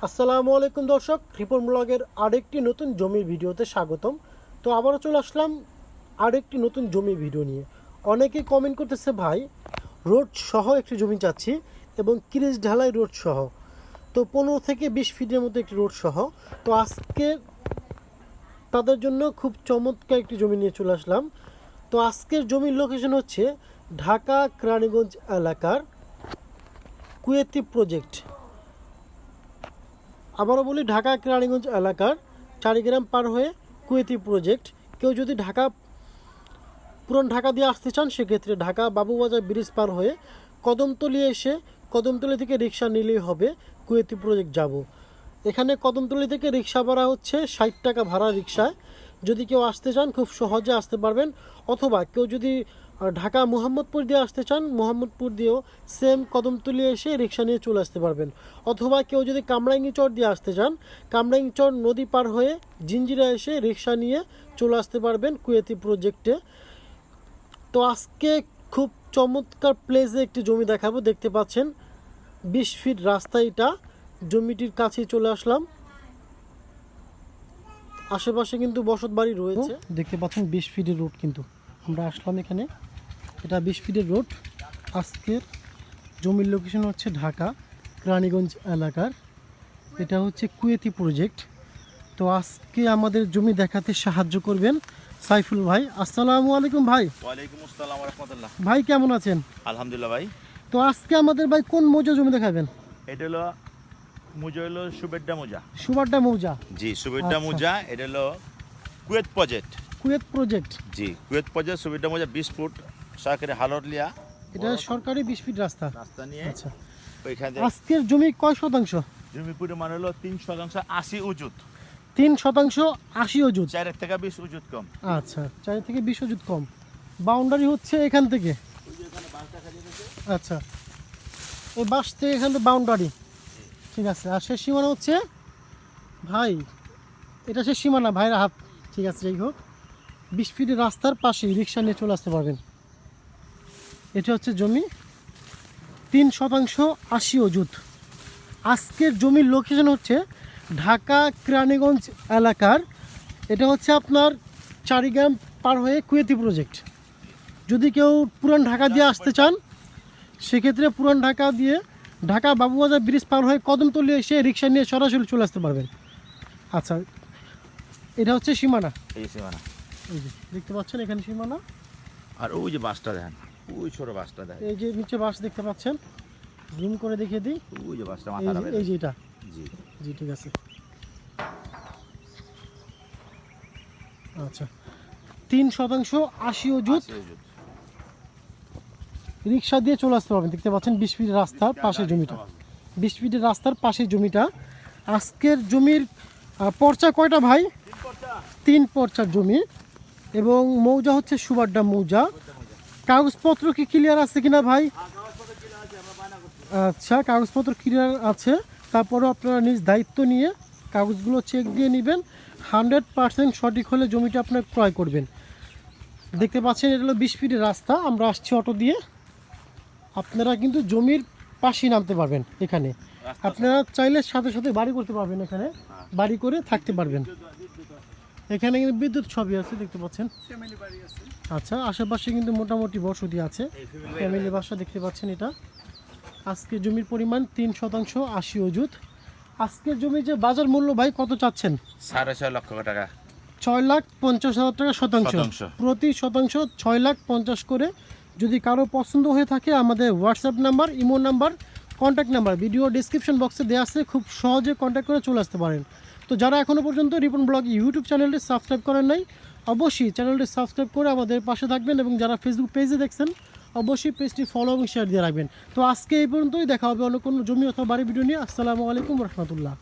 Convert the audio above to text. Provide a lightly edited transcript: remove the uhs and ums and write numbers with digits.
আসসালামু আলাইকুম দর্শক, রিপন ব্লগের আরেকটি নতুন জমির ভিডিওতে স্বাগতম। তো আবারও চলে আসলাম আরেকটি নতুন জমি ভিডিও নিয়ে। অনেকেই কমেন্ট করতেছে, ভাই রোড সহ একটি জমি চাচ্ছি এবং ক্রিজ ঢালাই রোড সহ, তো 15 থেকে 20 ফিটের মতো একটি রোড সহ। তো আজকে তাদের জন্য খুব চমৎকার একটি জমি নিয়ে চলে আসলাম। তো আজকের জমির লোকেশন হচ্ছে ঢাকা কেরানীগঞ্জ এলাকার কুয়েতি প্রজেক্ট। আবারও বলি, ঢাকা কেরানীগঞ্জ এলাকার চারিগ্রাম পার হয়ে কুয়েতি প্রজেক্ট। কেউ যদি পুরান ঢাকা দিয়ে আসতে চান, সেক্ষেত্রে ঢাকা বাবুবাজার ব্রিজ পার হয়ে কদমতলী এসে কদমতলী থেকে রিক্সা নিলেই হবে কুয়েতি প্রজেক্ট যাব। এখানে কদমতলী থেকে রিক্সা ভাড়া হচ্ছে 60 টাকা ভাড়া রিক্সায়। যদি কেউ আসতে চান খুব সহজে আসতে পারবেন, অথবা কেউ যদি ঢাকা মোহাম্মদপুর দিয়ে আসতে চান, মোহাম্মদপুর দিয়েও সেম কদমতলী এসে রিক্সা নিয়ে চলে আসতে পারবেন। অথবা কেউ যদি কামরাঙ্গি চর দিয়ে আসতে চান, কামরাঙ্গি চর নদী পার হয়ে জিঞ্জিরা এসে রিক্সা নিয়ে চলে আসতে পারবেন কুয়েতি প্রজেক্টে। তো আজকে খুব চমৎকার প্লেসে একটি জমি দেখাবো। দেখতে পাচ্ছেন 20 ফিট রাস্তা, এটা জমিটির কাছেই চলে আসলাম। আশেপাশে কিন্তু বসত বাড়ি রয়েছে। দেখতে পাচ্ছেন 20 ফিটের রোড, কিন্তু আমরা আসলাম এখানে, এটা 20 ফিটের রোড। আজকের জমির লোকেশন হচ্ছে ঢাকা কেরানীগঞ্জ এলাকার, এটা হচ্ছে কুয়েতি প্রজেক্ট। তো আজকে আমাদের জমি দেখাতে সাহায্য করবেন সাইফুল ভাই। আসসালামু আলাইকুম ভাই। ওয়ালাইকুম আসসালাম ওয়া রাহমাতুল্লাহ। ভাই কেমন আছেন? আলহামদুলিল্লাহ ভাই। তো আজকে আমাদের ভাই কোন মৌজা জমি দেখাবেন? এটা হলো মুজা, হলো সুবেড্ডা মুজা। সুবাড্ডা মৌজা। জি, সুবেড্ডা আচ্ছা। মুজা। এটা হলো কুয়েত প্রজেক্ট। Kuwait project. জি, কুয়েত প্রজেক্ট সুবেড্ডা মুজা 20 ফুট সরকারি হালত লিয়া এটা সরকারি 20 ফিট রাস্তা। রাস্তা নিয়ে আচ্ছা, ওইখানে আজকের জমি কয় শতাংশ? জমি পরিমাণ হলো 3% 80 উজুত। 3% 80 অযুত। 4 থেকে 20 উজুত কম। আচ্ছা, 4 থেকে 20 অযুত কম। বাউন্ডারি হচ্ছে এখান থেকে। আচ্ছা, এই বাস থেকে এখান থেকে বাউন্ডারি, ঠিক আছে। আর শেষ সীমানা হচ্ছে ভাই, এটা শেষ সীমানা ভাইয়ের হাত, ঠিক আছে। যাই হোক, 20 ফিটের রাস্তার পাশে রিক্সা নিয়ে চলে আসতে পারবেন। এটা হচ্ছে জমি, 3% 80 অযুত। আজকের জমির লোকেশন হচ্ছে ঢাকা কেরানীগঞ্জ এলাকার, এটা হচ্ছে আপনার চারিগ্রাম পার হয়ে কুয়েতি প্রজেক্ট। যদি কেউ পুরান ঢাকা দিয়ে আসতে চান, সেক্ষেত্রে পুরান ঢাকা দিয়ে ঢাকা বাবুবাজার ব্রিজ পার হয়ে কদমতলী এসে রিক্সা নিয়ে সরাসরি চলে আসতে পারবেন। আচ্ছা, এটা হচ্ছে সীমানা। এই সীমানা, এই যে দেখতে পাচ্ছেন এখানে সীমানা। আর ওই যে বাসটা দেখেন, ওই ছোট বাসটা দেখেন, এই যে নিচে বাস দেখতে পাচ্ছেন, জুম করে দেখিয়ে দিই। ওই যে বাসটা এই মাথা যে- এই যে এটা। জি জি, ঠিক আছে। আচ্ছা, 3% 80 অযুত 80 উজুত। রিক্সা দিয়ে চলে আসতে পারবেন। দেখতে পাচ্ছেন 20 ফিটের রাস্তার পাশে জমিটা, 20 ফিটের রাস্তার পাশে জমিটা। আজকের জমির পর্চা কয়টা ভাই? 3 পর্চার জমি, এবং মৌজা হচ্ছে সুবাড্ডা মৌজা। কাগজপত্র কি ক্লিয়ার আছে কিনা ভাই? আচ্ছা, কাগজপত্র ক্লিয়ার আছে। তারপরেও আপনারা নিজ দায়িত্ব নিয়ে কাগজগুলো চেক দিয়ে নেবেন। 100% সঠিক হলে জমিটা আপনার ক্রয় করবেন। দেখতে পাচ্ছেন এটা হলো 20 ফিটের রাস্তা। আমরা আসছি অটো দিয়ে। আপনারা কিন্তু জমির পাশেই নামতে পারবেন। এখানে আপনারা চাইলে সাথে সাথে বাড়ি করতে পারবেন, এখানে বাড়ি করে থাকতে পারবেন। এখানে কিন্তু বিদ্যুৎ সবই আছে, দেখতে পাচ্ছেন। আচ্ছা, আশেপাশে কিন্তু মোটামুটি বসতি আছে, ফ্যামিলি বাসা দেখতে পাচ্ছেন। এটা আজকে জমির পরিমাণ 3% 80 অযুত। আজকের জমির যে বাজার মূল্য ভাই কত চাচ্ছেন? 6.5 লক্ষ টাকা। 6,50,000 টাকা শতাংশ। প্রতি শতাংশ 6,50,000 করে। যদি কারো পছন্দ হয়ে থাকে, আমাদের WhatsApp number, imo number, contact number video description বক্সে দেওয়া আছে, খুব সহজে কন্ট্যাক্ট করে চলে আসতে পারেন। তো যারা এখনও পর্যন্ত রিপন ব্লগ ইউটিউব চ্যানেলটি সাবস্ক্রাইব করেন নাই, অবশ্যই চ্যানেলটি সাবস্ক্রাইব করে আমাদের পাশে থাকবেন, এবং যারা ফেসবুক পেজে দেখছেন অবশ্যই পেজটি ফলো এবং শেয়ার দিয়ে রাখবেন। তো আজকে এই পর্যন্তই, দেখা হবে অন্য কোনো জমি অথবা বাড়ি ভিডিও নিয়ে। আসসালামু আলাইকুম রহমতুল্লাহ।